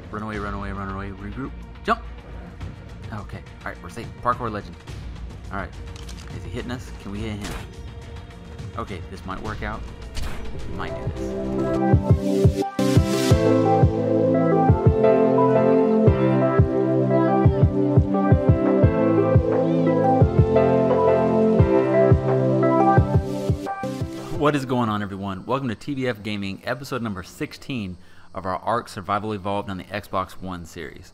Run away, run away, run away. Regroup. Jump. Okay. All right, we're safe. Parkour legend. All right. Is he hitting us? Can we hit him? Okay, this might work out. We might do this. What is going on, everyone? Welcome to TBF Gaming, episode number 16 of our Ark Survival Evolved on the Xbox One series.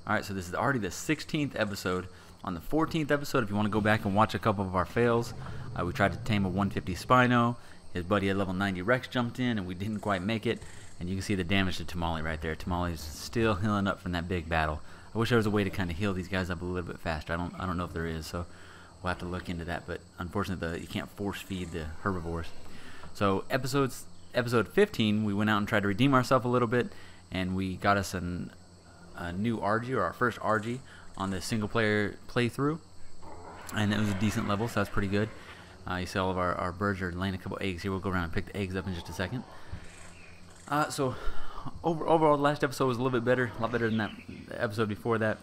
Alright, so this is already the 16th episode. On the 14th episode, if you want to go back and watch a couple of our fails, we tried to tame a 150 Spino. His buddy at level 90 Rex jumped in, and we didn't quite make it. And you can see the damage to Tamale right there. Tamale's still healing up from that big battle. I wish there was a way to kind of heal these guys up a little bit faster. I don't know if there is, so we'll have to look into that. But unfortunately, you can't force feed the herbivores. So episode 15, we went out and tried to redeem ourselves a little bit, and we got us a new RG, or our first RG, on the single player playthrough, and it was a decent level, so that's pretty good. You see all of our birds are laying a couple eggs here. We'll go around and pick the eggs up in just a second. So overall, the last episode was a little bit better, a lot better than that episode before that.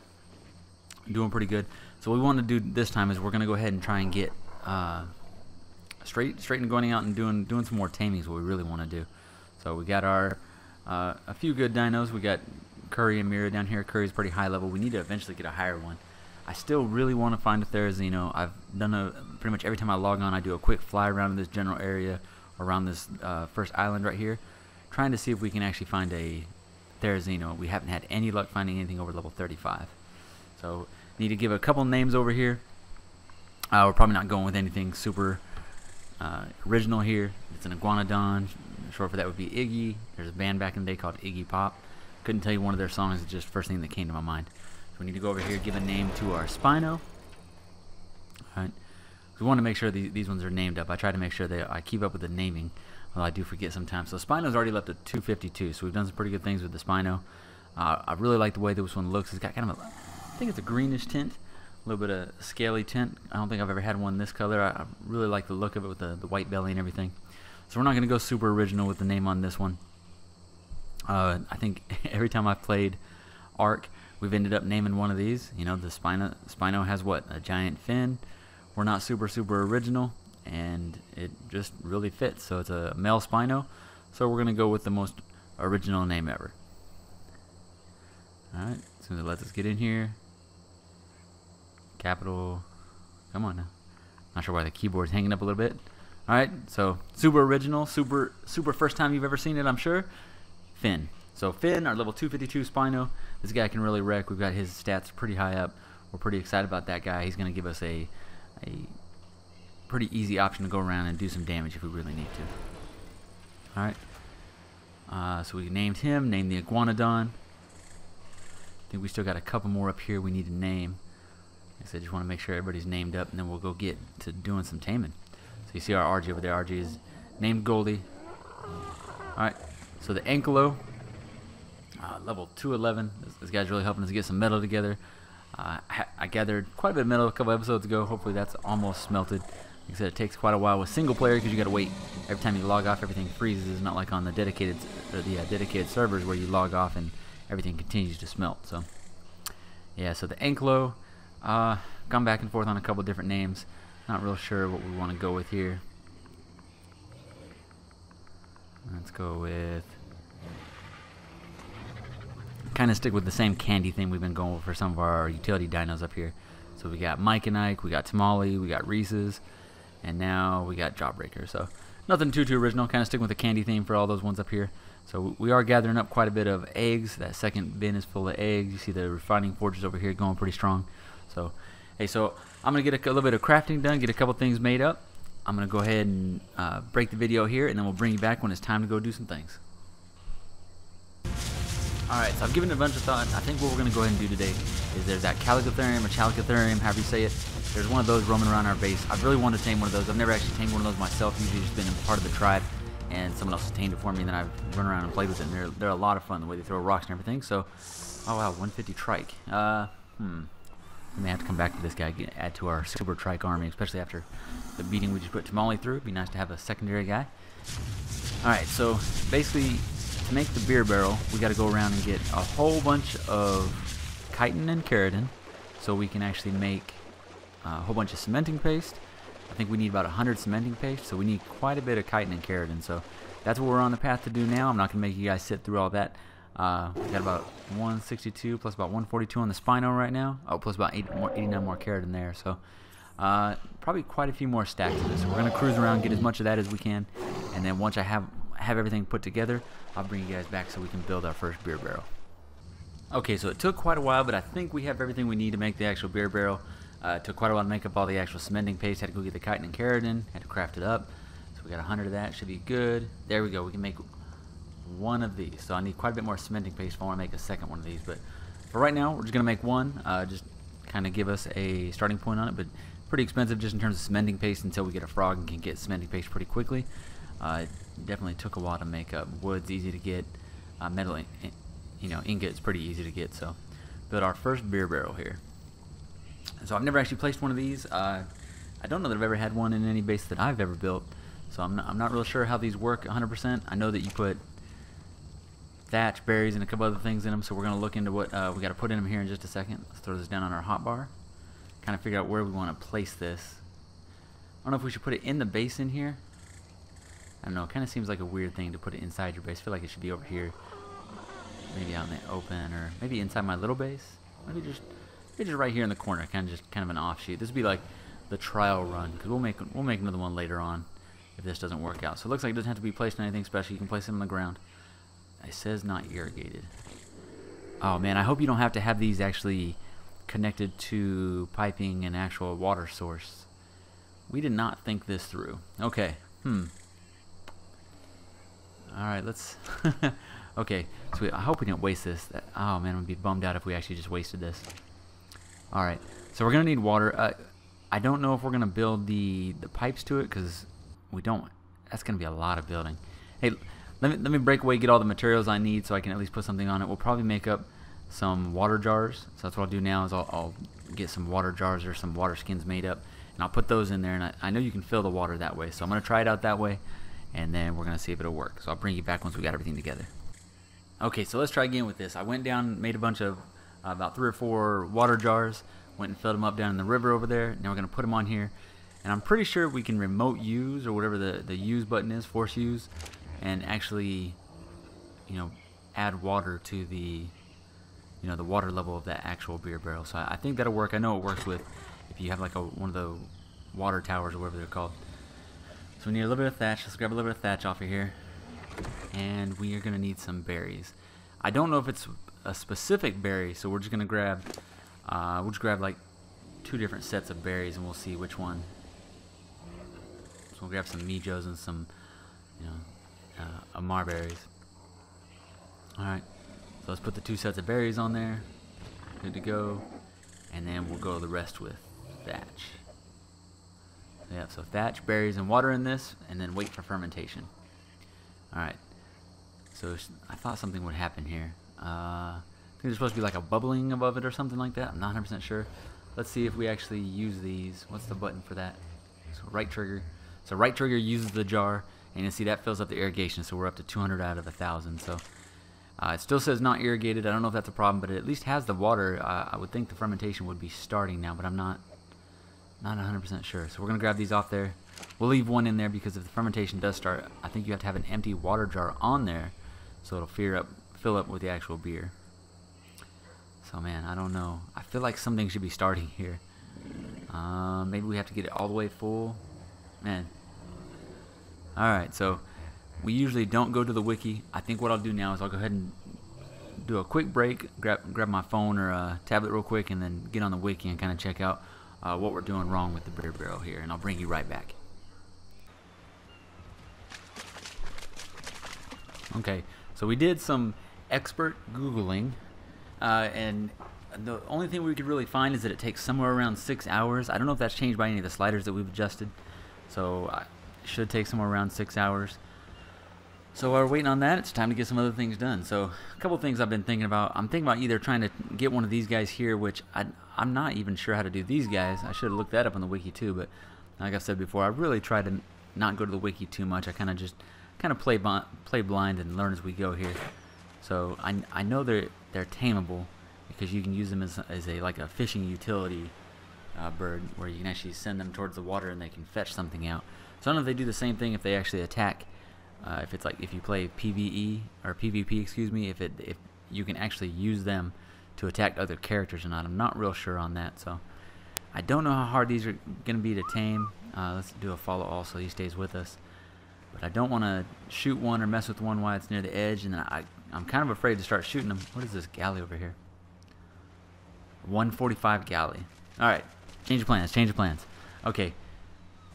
Doing pretty good. So what we want to do this time is we're going to go ahead and try and get straight into going out and doing some more taming is what we really want to do. So we got our a few good dinos. We got Curry and Mira down here. Curry's pretty high level. We need to eventually get a higher one. I still really want to find a Therizino. I've done pretty much every time I log on, I do a quick fly around in this general area around this first island right here, trying to see if we can actually find a Therizino. We haven't had any luck finding anything over level 35. So need to give a couple names over here. We're probably not going with anything super original here. It's an iguanodon. Short for that would be Iggy. There's a band back in the day called Iggy Pop. Couldn't tell you one of their songs. It's just the first thing that came to my mind. So we need to go over here, give a name to our Spino. Alright. We want to make sure these ones are named up. I try to make sure that I keep up with the naming, although I do forget sometimes. So Spino's already left at 252, so we've done some pretty good things with the Spino. I really like the way this one looks. It's got kind of I think it's a greenish tint. A little bit of scaly tint. I don't think I've ever had one this color. I really like the look of it with the white belly and everything. So we're not going to go super original with the name on this one. I think every time I've played Ark, we've ended up naming one of these. You know, the Spino has what? A giant fin. We're not super original, and it just really fits. So it's a male Spino. So we're going to go with the most original name ever. Alright, as soon as it lets us get in here. Capital, come on now. Not sure why the keyboard's hanging up a little bit. Alright, so super original, super first time you've ever seen it, I'm sure. Finn. So Finn, our level 252 Spino. This guy can really wreck. We've got his stats pretty high up. We're pretty excited about that guy. He's going to give us a pretty easy option to go around and do some damage if we really need to. Alright. So we named him, named the iguanodon. I think we still got a couple more up here we need to name. Like I said, just want to make sure everybody's named up, and then we'll go get to doing some taming. So you see our RG over there. RG is named Goldie. Alright, so the Ankylo, level 211. This guy's really helping us get some metal together. I gathered quite a bit of metal a couple episodes ago. Hopefully that's almost smelted. Like I said, it takes quite a while with single player because you got to wait. Every time you log off, everything freezes. It's not like on the dedicated servers where you log off and everything continues to smelt. So yeah, so the Ankylo. Gone back and forth on a couple different names. Not real sure what we want to go with here. Let's go with... kind of stick with the same candy thing we've been going with for some of our utility dinos up here. So we got Mike and Ike, we got Tamale, we got Reese's, and now we got Jawbreaker. So nothing too original. Kind of sticking with the candy theme for all those ones up here. So we are gathering up quite a bit of eggs. That second bin is full of eggs. You see the refining forges over here going pretty strong. So, hey, so I'm going to get a little bit of crafting done, get a couple things made up. I'm going to go ahead and break the video here, and then we'll bring you back when it's time to go do some things. Alright, so I've given it a bunch of thought. I think what we're going to go ahead and do today is there's that Calicotherium or Chalicotherium, however you say it. There's one of those roaming around our base. I've really wanted to tame one of those. I've never actually tamed one of those myself. Usually just been a part of the tribe, and someone else has tamed it for me, and then I've run around and played with it. And they're a lot of fun, the way they throw rocks and everything. So, oh wow, 150 trike. We may have to come back to this guy, add to our super trike army, especially after the beating we just put Tamale through. It'd be nice to have a secondary guy. Alright, so basically to make the beer barrel, we got to go around and get a whole bunch of chitin and keratin, so we can actually make a whole bunch of cementing paste. I think we need about 100 cementing paste, so we need quite a bit of chitin and keratin. So that's what we're on the path to do now. I'm not going to make you guys sit through all that. We got about 162 plus about 142 on the spino right now. Oh, plus about 89 more keratin there. So probably quite a few more stacks of this. So we're going to cruise around, get as much of that as we can, and then once I have everything put together, I'll bring you guys back so we can build our first beer barrel. Okay, so it took quite a while, but I think we have everything we need to make the actual beer barrel. It took quite a while to make up all the actual cementing paste. Had to go get the chitin and keratin, had to craft it up. So we got 100 of that, should be good. There we go, we can make one of these. So I need quite a bit more cementing paste if I want to make a second one of these. But for right now, we're just going to make one, just kind of give us a starting point on it. But pretty expensive just in terms of cementing paste until we get a frog and can get cementing paste pretty quickly. It definitely took a while to make up. Wood's easy to get. Metal, ingot's pretty easy to get. So build our first beer barrel here. So I've never actually placed one of these. I don't know that I've ever had one in any base that I've ever built. So I'm not really sure how these work 100%. I know that you put thatch, berries, and a couple other things in them. So we're going to look into what we got to put in them here in just a second. Let's throw this down on our hotbar. Kind of figure out where we want to place this. I don't know if we should put it in the base in here. I don't know. It kind of seems like a weird thing to put it inside your base. I feel like it should be over here. Maybe out in the open, or maybe inside my little base. Maybe just right here in the corner, kind of an offshoot. This would be like the trial run, because we'll make another one later on if this doesn't work out. So it looks like it doesn't have to be placed in anything special. You can place it on the ground. It says not irrigated. Oh man, I hope you don't have to have these actually connected to piping and actual water source. We did not think this through. Okay. Alright, let's okay, so I hope we didn't waste this. Oh man, I'd be bummed out if we actually just wasted this. Alright, so we're gonna need water. I don't know if we're gonna build the pipes to it, because we don't. That's gonna be a lot of building. Hey, let me break away, get all the materials I need so I can at least put something on it. We'll probably make up some water jars. So that's what I'll do now, is I'll get some water jars or some water skins made up, and I'll put those in there, and I know you can fill the water that way, so I'm gonna try it out that way, and then we're gonna see if it'll work. So I'll bring you back once we got everything together. Okay, so let's try again with this. I went down, made a bunch of about 3 or 4 water jars, went and filled them up down in the river over there. Now we're gonna put them on here, and I'm pretty sure we can remote use, or whatever the use button is, force use, and actually, add water to the the water level of that actual beer barrel. So I think that'll work. I know it works with if you have like one of the water towers or whatever they're called. So we need a little bit of thatch. Let's grab a little bit of thatch off of here, and we are gonna need some berries. I don't know if it's a specific berry, so we're just gonna grab we'll just grab like 2 different sets of berries, and we'll see which one. So we'll grab some mijos and some amar berries. Alright, so let's put the 2 sets of berries on there. Good to go. And then we'll go the rest with thatch. Yeah, so thatch, berries, and water in this, and then wait for fermentation. Alright, so I thought something would happen here. I think there's supposed to be like a bubbling above it or something like that. I'm not 100% sure. Let's see if we actually use these. What's the button for that? So right trigger. So right trigger uses the jar, and you see that fills up the irrigation, so we're up to 200 out of 1,000. So it still says not irrigated. I don't know if that's a problem, but it at least has the water. I would think the fermentation would be starting now, but I'm not 100% sure. So we're gonna grab these off there. We'll leave one in there, because if the fermentation does start, I think you have to have an empty water jar on there, so it'll fill up with the actual beer. So man, I don't know. I feel like something should be starting here. Maybe we have to get it all the way full. Man. Alright, so we usually don't go to the wiki. I think what I'll do now is I'll go ahead and do a quick break, grab my phone or a tablet real quick, and then get on the wiki and kind of check out what we're doing wrong with the beer barrel here, and I'll bring you right back. Okay, so we did some expert Googling, and the only thing we could really find is that it takes somewhere around 6 hours. I don't know if that's changed by any of the sliders that we've adjusted, so it should take somewhere around 6 hours. So while we're waiting on that, it's time to get some other things done. So a couple things I've been thinking about. I'm thinking about either trying to get one of these guys here, which I'm not even sure how to do these guys. I should have looked that up on the wiki too, but like I said before, I really try to not go to the wiki too much. I kind of kind of play blind and learn as we go here. So I know they're tameable because you can use them as a like a fishing utility bird, where you can actually send them towards the water and they can fetch something out. So I don't know if they do the same thing if they actually attack. If it's like if you play PvE or PvP, excuse me, if you can actually use them to attack other characters or not. I'm not real sure on that. So I don't know how hard these are going to be to tame. Let's do a follow all so he stays with us. But I don't want to shoot one or mess with one while it's near the edge, and then I'm kind of afraid to start shooting them. What is this galley over here? 145 galley. Alright, change of plans. Okay,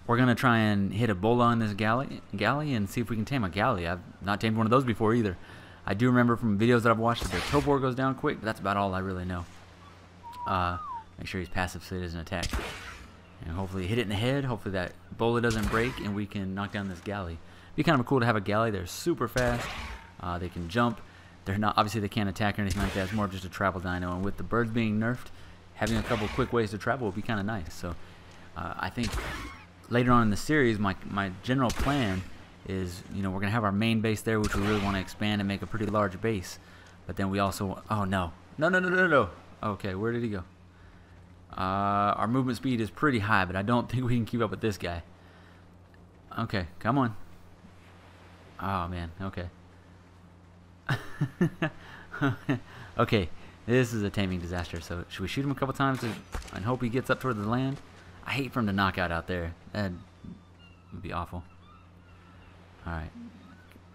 we're going to try and hit a bola on this galley and see if we can tame a galley. I've not tamed one of those before either. I do remember from videos that I've watched that their topor goes down quick, but that's about all I really know. Make sure he's passive so he doesn't attack. And hopefully hit it in the head. Hopefully that bola doesn't break and we can knock down this galley. Be kind of cool to have a galley. They're super fast. They can jump. They're not, obviously they can't attack or anything like that. It's more of just a travel dino. And with the birds being nerfed, having a couple quick ways to travel would be kind of nice. So I think later on in the series, my general plan is, you know, we're gonna have our main base there, which we really want to expand and make a pretty large base. But then we also, oh no. Okay, where did he go? Our movement speed is pretty high, but I don't think we can keep up with this guy. Okay, come on. Oh man, okay. Okay, this is a taming disaster. So should we shoot him a couple times and hope he gets up toward the land? I hate for him to knock out there. That would be awful. Alright,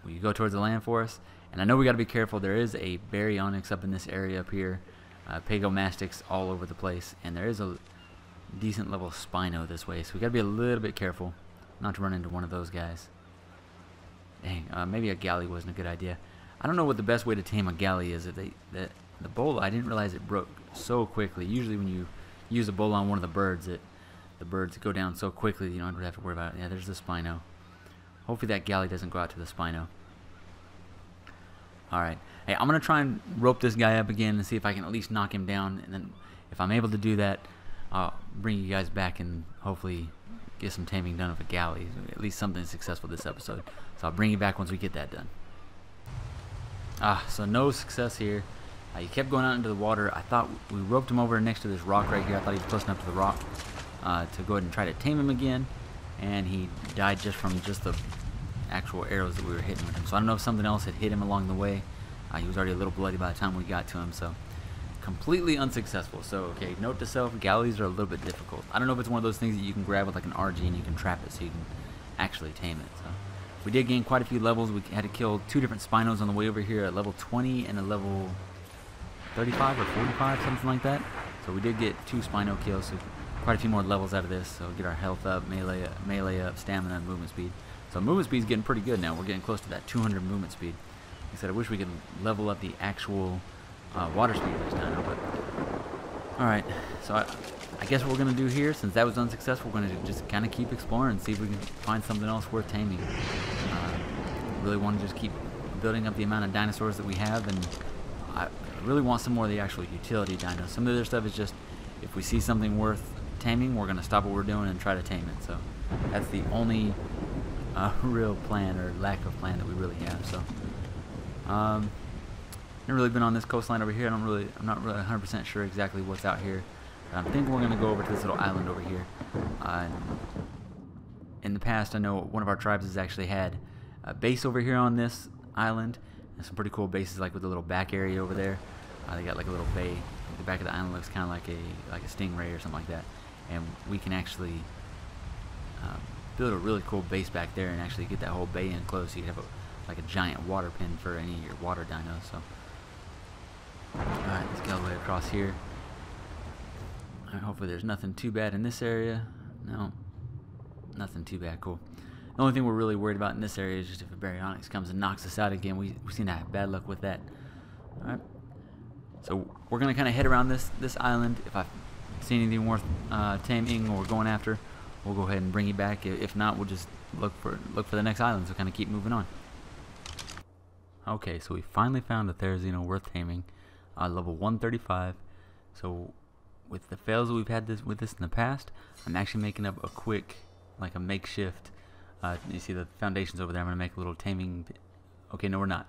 will you go towards the land for us? And I know we got to be careful. There is a baryonyx up in this area up here. Pagomastics all over the place, and there is a decent level Spino this way, so we got to be a little bit careful not to run into one of those guys. Dang, maybe a galley wasn't a good idea. I don't know what the best way to tame a galley is. The bola, I didn't realize it broke so quickly. Usually when you use a bola on one of the birds go down so quickly you don't have to worry about it. Yeah, there's the Spino. Hopefully that galley doesn't go out to the Spino. Alright, hey, I'm going to try and rope this guy up again and see if I can at least knock him down, and then if I'm able to do that, I'll bring you guys back and hopefully get some taming done of a galley, at least something successful this episode. So I'll bring you back once we get that done. So no success here. He kept going out into the water. I thought we roped him over next to this rock right here. I thought he was close enough to the rock to go ahead and try to tame him again, and he died just from the actual arrows that we were hitting with him. So I don't know if something else had hit him along the way. He was already a little bloody by the time we got to him, so completely unsuccessful. So okay, note to self, galleys are a little bit difficult. I don't know if it's one of those things that you can grab with like an RG and you can trap it so you can actually tame it. So we did gain quite a few levels. We had to kill 2 different Spinos on the way over here, at level 20 and a level 35 or 45, something like that. So we did get 2 Spino kills, so quite a few more levels out of this. So get our health up, melee up, stamina, and movement speed. So movement speed is getting pretty good now. We're getting close to that 200 movement speed. Like I said, I wish we could level up the actual water speed of this dino, but alright. So I guess what we're going to do here, since that was unsuccessful, we're going to just kind of keep exploring and see if we can find something else worth taming. Really want to just keep building up the amount of dinosaurs that we have, and I really want some more of the actual utility dinos. Some of the other stuff is just, if we see something worth taming, we're going to stop what we're doing and try to tame it. So that's the only real plan or lack of plan that we really have. So I've never really been on this coastline over here. I'm not really 100% sure exactly what's out here. But I'm thinking we're going to go over to this little island over here. In the past, I know one of our tribes has actually had a base over here on this island, and some pretty cool bases, like with the little back area over there. They got like a little bay. The back of the island looks kind of like a stingray or something like that, and we can actually build a really cool base back there and actually get that whole bay enclosed, so you can have like a giant water pen for any of your water dinos. So alright, let's get all the way across here. Alright, hopefully there's nothing too bad in this area. No, nothing too bad. Cool. The only thing we're really worried about in this area is just if a baryonyx comes and knocks us out again. We seem to have bad luck with that. Alright, so we're gonna kind of head around this island. If I see anything worth taming or going after, we'll go ahead and bring you back. If not, we'll just look for the next island. So kind of keep moving on. Okay, so we finally found a Therizino worth taming, level 135. So with the fails that we've had with this in the past, I'm actually making up a quick, like a makeshift You see the foundations over there. I'm gonna make a little taming. Okay, no, we're not.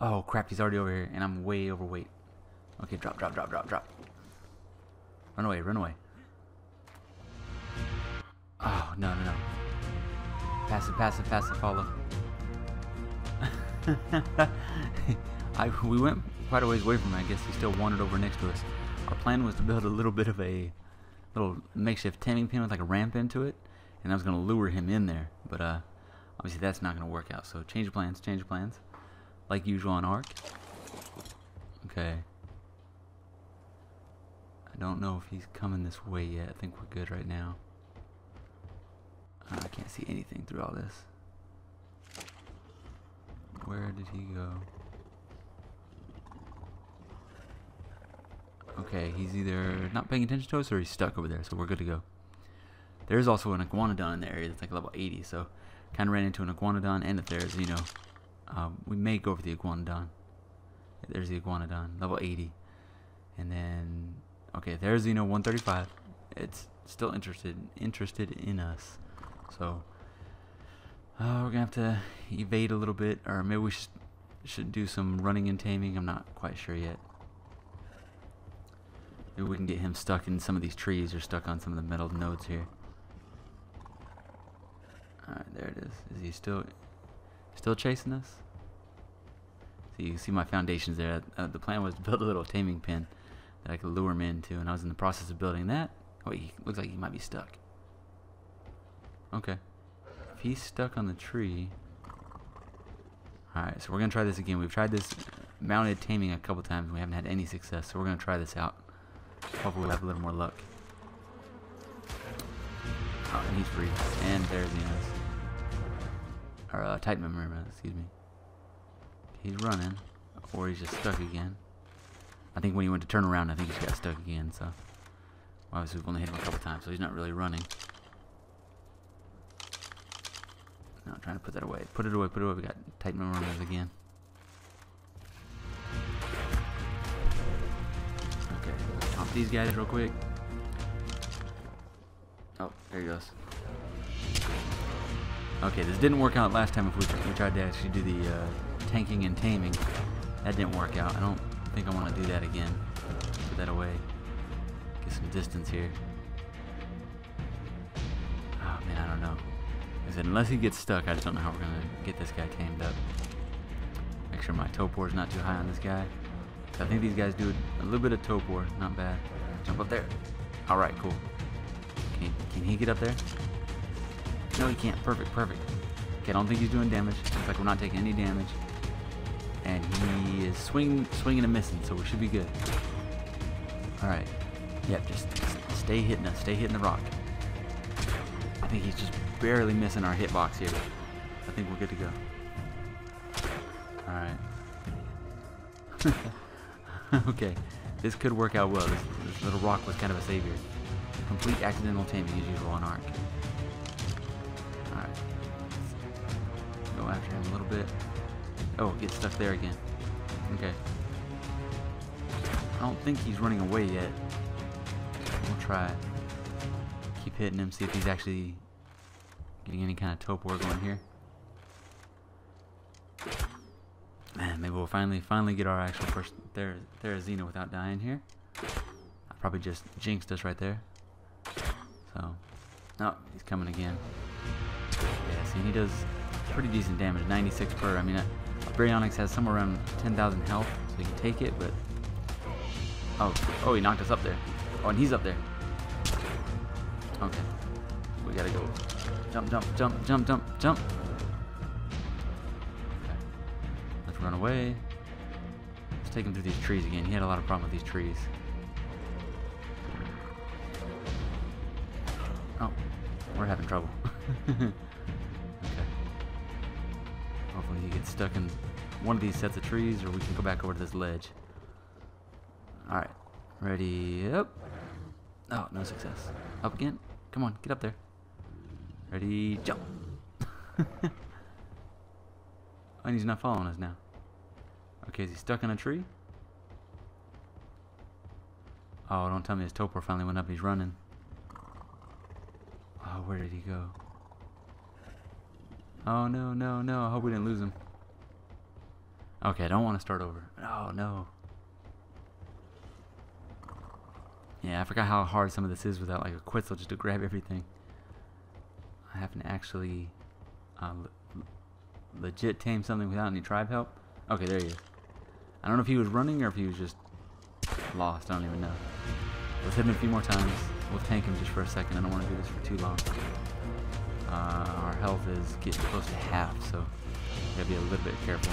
Oh crap, he's already over here, and I'm way overweight. Okay, drop, drop, drop, drop, drop. Run away, run away. Oh, no, no, no. Passive, passive, passive, follow. We went quite a ways away from him. I guess he still wandered over next to us. Our plan was to build a little bit of a little makeshift taming pin with like a ramp into it, and I was going to lure him in there, but obviously that's not going to work out. So change of plans, like usual on Ark. Okay. I don't know if he's coming this way yet. I think we're good right now. I can't see anything through all this. Where did he go? Okay, he's either not paying attention to us or he's stuck over there, so we're good to go. There's also an iguanodon in the area that's like level 80, so kind of ran into an iguanodon and a Therizino. We may go for the iguanodon. There's the iguanodon, level 80. And then, okay, Therizino 135. It's still interested in us. So, we're going to have to evade a little bit, or maybe we should do some running and taming. I'm not quite sure yet. Maybe we can get him stuck in some of these trees or stuck on some of the metal nodes here. Alright, there it is. Is he still chasing us? So you can see my foundations there. The plan was to build a little taming pin that I could lure him into, and I was in the process of building that. Oh, he looks like he might be stuck. Okay. If he's stuck on the tree... Alright, so we're going to try this again. We've tried this mounted taming a couple times and we haven't had any success, so we're going to try this out. Hopefully we'll have a little more luck. Oh, and he's free. And there's Enos. Or Titan memory, excuse me. He's running. Or he's just stuck again. I think when he went to turn around, I think he just got stuck again, so... Obviously we've only hit him a couple times, so he's not really running. No, I'm trying to put that away. Put it away, put it away. We got Titan memories again. Okay, pump these guys real quick. Oh, there he goes. Okay, this didn't work out last time if we tried to actually do the tanking and taming. That didn't work out. I don't think I want to do that again. Put that away. Get some distance here. Oh man, I don't know. Like I said, unless he gets stuck, I just don't know how we're going to get this guy tamed up. Make sure my topor is not too high on this guy. I think these guys do a little bit of topor. Not bad. Jump up there. Alright, cool. Can he get up there? No, he can't. Perfect, perfect. Okay, I don't think he's doing damage. Looks like we're not taking any damage. And he is swinging and missing, so we should be good. Alright. Yep, just stay hitting us. Stay hitting the rock. I think he's just barely missing our hitbox here. I think we're good to go. Alright. Okay. This could work out well. This little rock was kind of a savior. Complete accidental taming as usual on Ark. Alright. Go after him a little bit. Oh, get stuck there again. Okay. I don't think he's running away yet. We'll try. Keep hitting him, see if he's actually getting any kind of topor going here. Man, maybe we'll finally get our actual first Therizino without dying here. I probably just jinxed us right there. So, oh, he's coming again. Yeah, see, he does pretty decent damage, 96 per. I mean, Baryonyx has somewhere around 10,000 health, so he can take it, but... Oh, he knocked us up there. Oh, and he's up there. Okay. We gotta go. Jump, jump, jump, jump, jump, jump. Okay. Let's run away. Let's take him through these trees again. He had a lot of problem with these trees. Oh, we're having trouble. Okay. Hopefully he gets stuck in one of these sets of trees, or we can go back over to this ledge. Alright. Ready, up. Oh, no success. Up again. Come on, get up there. Ready, jump. And he's not following us now. Okay, is he stuck in a tree? Oh, don't tell me his topor finally went up. He's running. Oh, where did he go? Oh no, no, no. I hope we didn't lose him. Okay, I don't want to start over. Oh no. Yeah, I forgot how hard some of this is without like a quetzal just to grab everything. I haven't actually legit tamed something without any tribe help. Okay, there he is. I don't know if he was running or if he was just lost. I don't even know. Let's hit him a few more times. We'll tank him just for a second. I don't want to do this for too long. Our health is getting close to half, so we gotta be a little bit careful.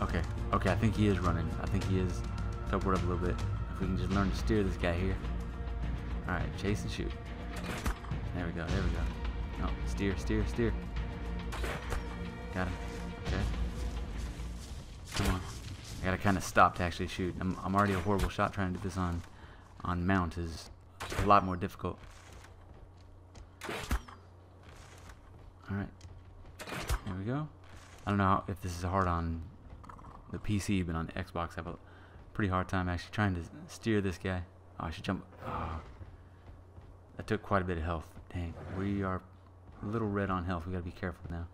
Okay, okay, I think he is running. I think he is upward up a little bit. If we can just learn to steer this guy here. Alright, chase and shoot. There we go, there we go. No, steer, steer, steer. Got him. Okay. Come on. I gotta kind of stop to actually shoot. I'm already a horrible shot. Trying to do this on mount is a lot more difficult. Alright. There we go. I don't know if this is hard on the PC, but on the Xbox I have a pretty hard time actually trying to steer this guy. Oh, I should jump. Oh. That took quite a bit of health. Dang. We are a little red on health. We gotta be careful now.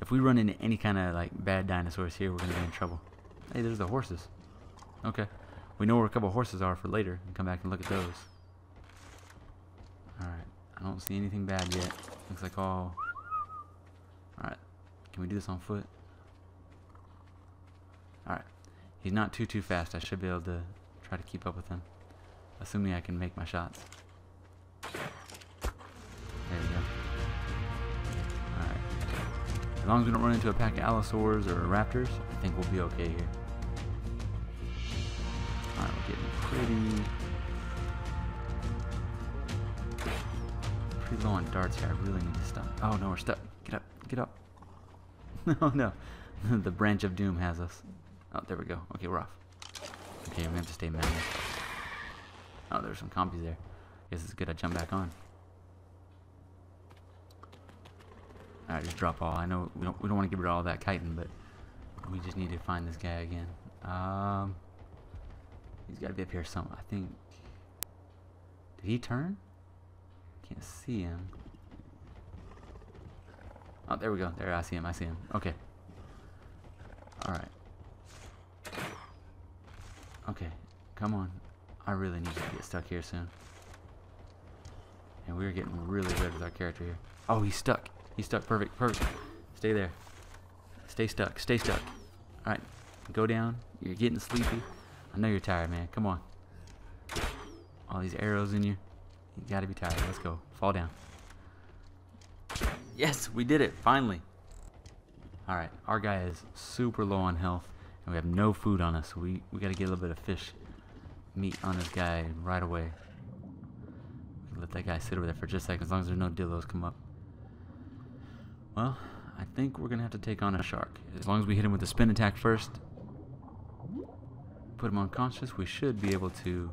If we run into any kind of like bad dinosaurs here, we're gonna be in trouble. Hey, there's the horses. Okay. We know where a couple of horses are for later. And come back and look at those. Alright. I don't see anything bad yet. Looks like all... Alright. Can we do this on foot? Alright. He's not too fast. I should be able to try to keep up with him. Assuming I can make my shots. There we go. Alright. As long as we don't run into a pack of allosaurs or raptors, I think we'll be okay here. Alright, we're getting pretty low on darts here. I really need to stop. Oh no, we're stuck. Get up, get up. Oh no. The branch of doom has us. Oh, there we go. Okay, we're off. Okay, we have to stay mad. Oh, there's some compies there. Guess it's good I jump back on. Alright, just drop all. I know we don't want to get rid of all that chitin, but we just need to find this guy again. He's got to be up here somewhere. I think. Did he turn? Can't see him. Oh, there we go. There, I see him. I see him. Okay. All right. Okay. Come on. I really need to get stuck here soon. And we're getting really good with our character here. Oh, he's stuck. He's stuck. Perfect. Perfect. Stay there. Stay stuck. Stay stuck. All right. Go down. You're getting sleepy. I know you're tired, man. Come on. All these arrows in you. You gotta be tired. Let's go. Fall down. Yes, we did it. Finally. Alright. Our guy is super low on health. And we have no food on us. So we gotta get a little bit of fish meat on this guy right away. Let that guy sit over there for just a second. As long as there's no dillos come up. Well, I think we're gonna have to take on a shark. As long as we hit him with a spin attack first. Put him unconscious, we should be able to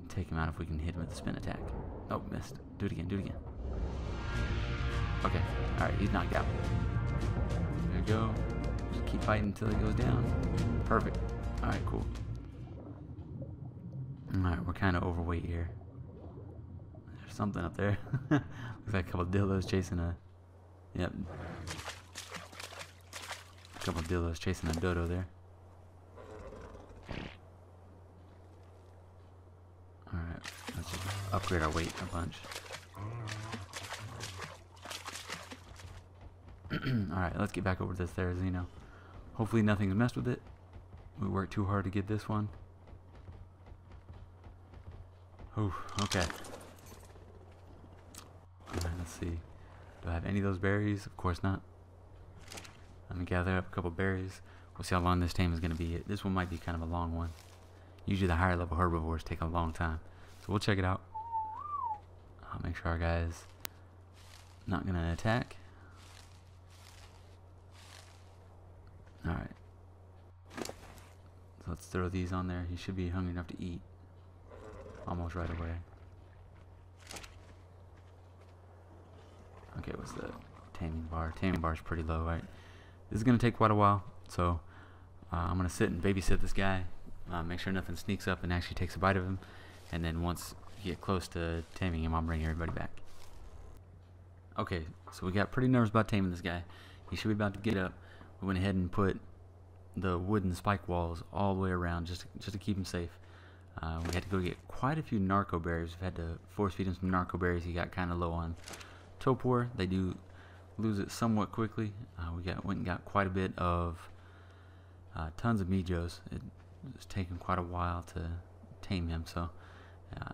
take him out if we can hit him with a spin attack. Oh, missed. Do it again, do it again. Okay, alright, he's knocked out. There we go. Just keep fighting until he goes down. Perfect. Alright, cool. Alright, we're kind of overweight here. There's something up there. Looks like a couple dildos chasing a... Yep. Couple dildos chasing a dodo there. Alright, let's just upgrade our weight a bunch. Alright, let's get back over to this Therizino. Hopefully nothing's messed with it. We worked too hard to get this one. Oh, okay. Alright, let's see. Do I have any of those berries? Of course not. I'm going to gather up a couple berries. We'll see how long this tame is going to be. This one might be kind of a long one. Usually the higher level herbivores take a long time. So we'll check it out. I'll make sure our guy's not going to attack. Alright. So let's throw these on there. He should be hungry enough to eat. Almost right away. Okay, what's the taming bar? Taming bar is pretty low, right? This is going to take quite a while, so I'm going to sit and babysit this guy, make sure nothing sneaks up and actually takes a bite of him, and then once get close to taming him, I'll bring everybody back. Okay, so we got pretty nervous about taming this guy. He should be about to get up. We went ahead and put the wooden spike walls all the way around just to keep him safe. We had to go get quite a few narco berries. We've had to force feed him some narco berries. He got kind of low on topor. They do lose it somewhat quickly. Went and got quite a bit of tons of mijos. It's taken quite a while to tame him, so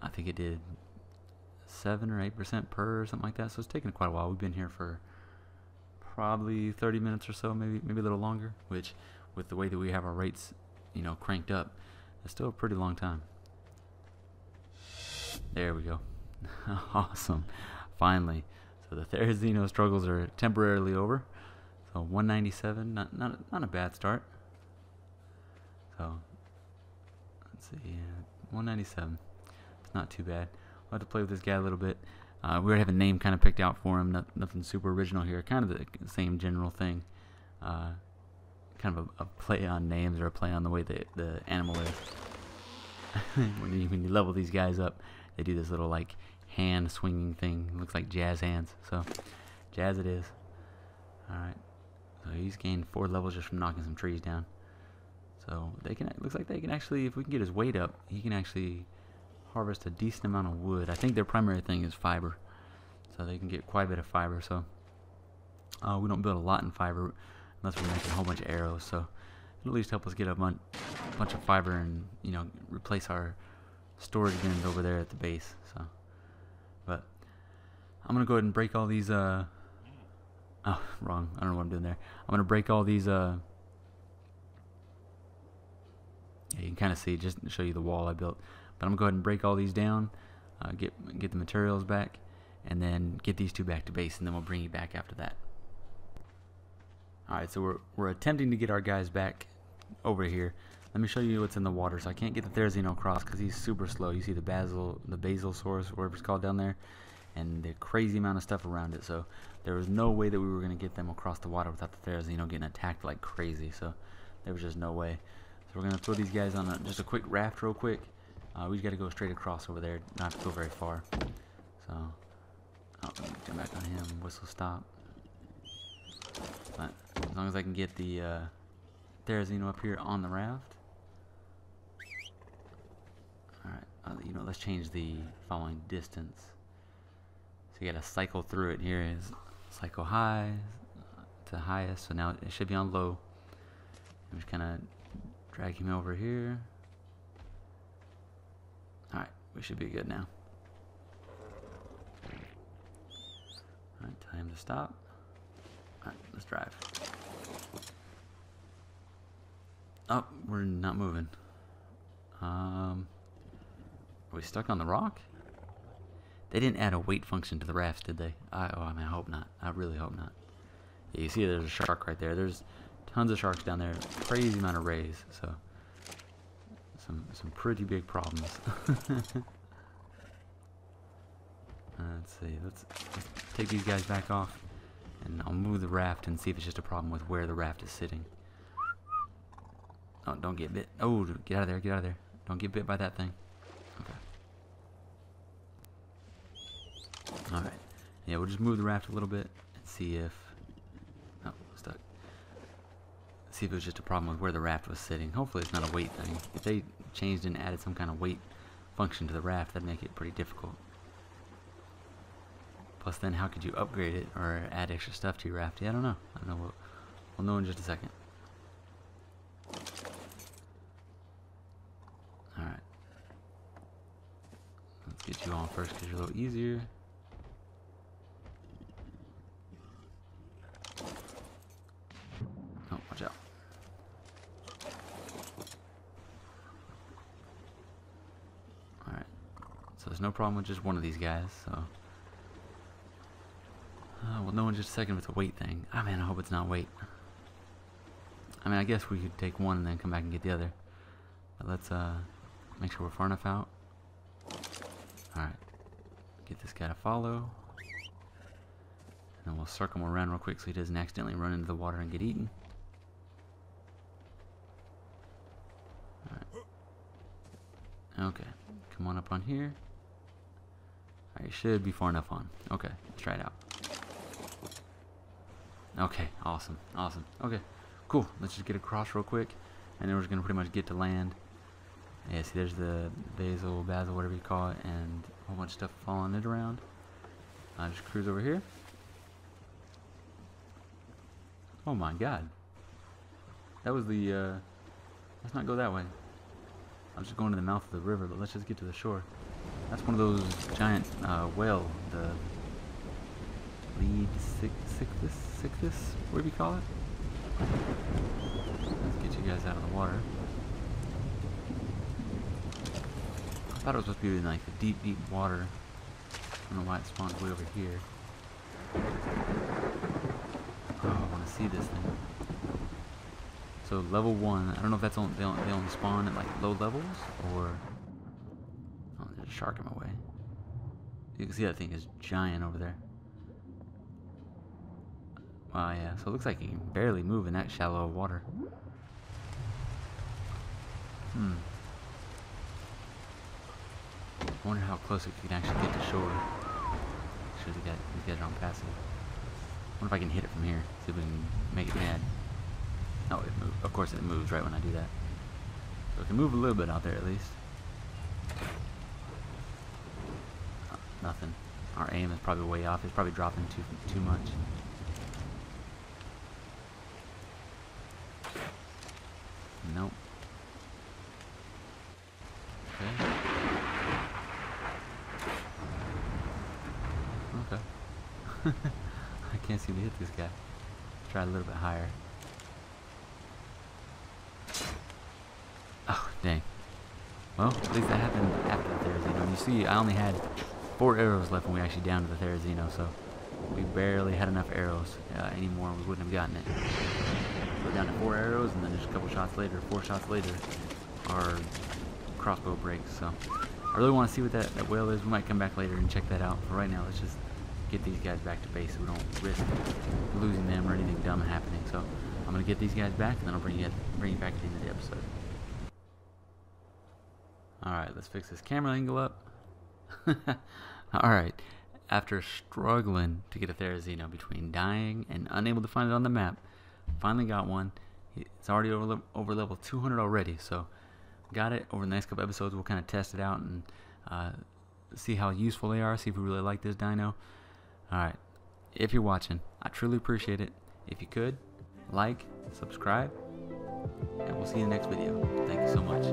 I think it did 7 or 8% per or something like that. So it's taken quite a while. We've been here for probably 30 minutes or so, maybe a little longer. Which, with the way that we have our rates, cranked up, it's still a pretty long time. There we go. Awesome. Finally. So the Therizino struggles are temporarily over. So 197, not a bad start. So let's see, 197. It's not too bad. We'll have to play with this guy a little bit. We already have a name kind of picked out for him. Nothing super original here. Kind of the same general thing. Kind of a play on names, or a play on the way the animal is. when you level these guys up, they do this little like hand swinging thing. It looks like jazz hands. So jazz it is. Alright. So he's gained 4 levels just from knocking some trees down. So looks like they can actually, if we can get his weight up, he can actually harvest a decent amount of wood. I think their primary thing is fiber. So they can get quite a bit of fiber. So we don't build a lot in fiber unless we're making a whole bunch of arrows. So it'll at least help us get a bunch of fiber and, replace our storage bins over there at the base. So, but I'm gonna go ahead and break all these. Oh, wrong. I don't know what I'm doing there. I'm gonna break all these. Yeah, you can kind of see, just to show you the wall I built. But I'm gonna go ahead and break all these down, get the materials back, and then get these 2 back to base, and then we'll bring you back after that. Alright, so we're attempting to get our guys back over here. Let me show you what's in the water. So I can't get the Therizino across because he's super slow. You see the basilsaurus, whatever it's called down there, and the crazy amount of stuff around it. So there was no way that we were going to get them across the water without the Therizino getting attacked like crazy. So there was just no way. So we're going to throw these guys on just a quick raft real quick. We just got to go straight across over there, not have to go very far. So, let me jump back on him, whistle stop. But as long as I can get the Therizino up here on the raft. Alright, let's change the following distance. So you gotta cycle through it. Here is cycle high to highest, so now it should be on low. I'm just kinda drag him over here. Alright, we should be good now. Alright, tell him to stop. Alright, let's drive. Oh, we're not moving. Are we stuck on the rock? They didn't add a weight function to the raft, did they? I hope not. I really hope not. Yeah, you see there's a shark right there. There's tons of sharks down there. Crazy amount of rays. So some pretty big problems. Let's see. Let's take these guys back off, and I'll move the raft and see if it's just a problem with where the raft is sitting. Oh, don't get bit. Oh, get out of there. Get out of there. Don't get bit by that thing. Okay. Alright. Yeah, we'll just move the raft a little bit and see if... Oh, stuck. See if it was just a problem with where the raft was sitting. Hopefully it's not a weight thing. If they changed and added some kind of weight function to the raft, that'd make it pretty difficult. Plus then, how could you upgrade it or add extra stuff to your raft? Yeah, I don't know. We'll know in just a second. Alright. Let's get you on first because you're a little easier. Oh, watch out. Alright. So there's no problem with just one of these guys, so... we'll know in just a second if it's a weight thing. Ah, man, I hope it's not weight. I mean, I guess we could take one and then come back and get the other. But let's make sure we're far enough out. Alright. Get this guy to follow. And then we'll circle him around real quick so he doesn't accidentally run into the water and get eaten. Alright. Okay. Come on up on here. Alright, should be far enough on. Okay, let's try it out. Okay, awesome, awesome. Okay, cool. Let's just get across real quick, and then we're just gonna pretty much get to land. Yeah, see, there's the basil, whatever you call it, and a whole bunch of stuff following it around. Just cruise over here. Oh my God, that was the. Let's not go that way. I'm just going to the mouth of the river, but let's just get to the shore. That's one of those giant whale, the lead-sixtus, whatever you call it. Let's get you guys out of the water. I thought it was supposed to be in like the deep, deep water. I don't know why it spawned way over here. Oh, I want to see this thing. So level 1, I don't know if that's only, they only spawn at like low levels, or... Oh, there's a shark in my way. You can see that thing is giant over there. Wow, yeah, so it looks like you can barely move in that shallow water. I wonder how close it can actually get to shore. Should these guys are on passive. I wonder if I can hit it from here, see if we can make it mad. Oh, it moved. Of course it moves right when I do that. So it can move a little bit out there at least. Nothing. Our aim is probably way off. It's probably dropping too much. Nope. Okay. Okay. I can't seem to hit this guy. Try a little bit higher. Oh, dang. Well, at least that happened after the Therizino. And you see, I only had 4 arrows left when we actually downed the Therizino, so we barely had enough arrows anymore. We wouldn't have gotten it. So we're down to 4 arrows, and then just a couple shots later, 4 shots later, our crossbow breaks. So I really want to see what that whale is. We might come back later and check that out. For right now, let's just get these guys back to base so we don't risk losing them or anything dumb happening. So I'm gonna get these guys back, and then I'll bring you back at the end of the episode. Alright, let's fix this camera angle up. Alright, after struggling to get a Therizino between dying and unable to find it on the map, finally got one. It's already over level 200 already, so got it. Over the next couple episodes, we'll kind of test it out and see how useful they are, see if we really like this dino. Alright, if you're watching, I truly appreciate it. If you could, like, subscribe, and we'll see you in the next video. Thank you so much.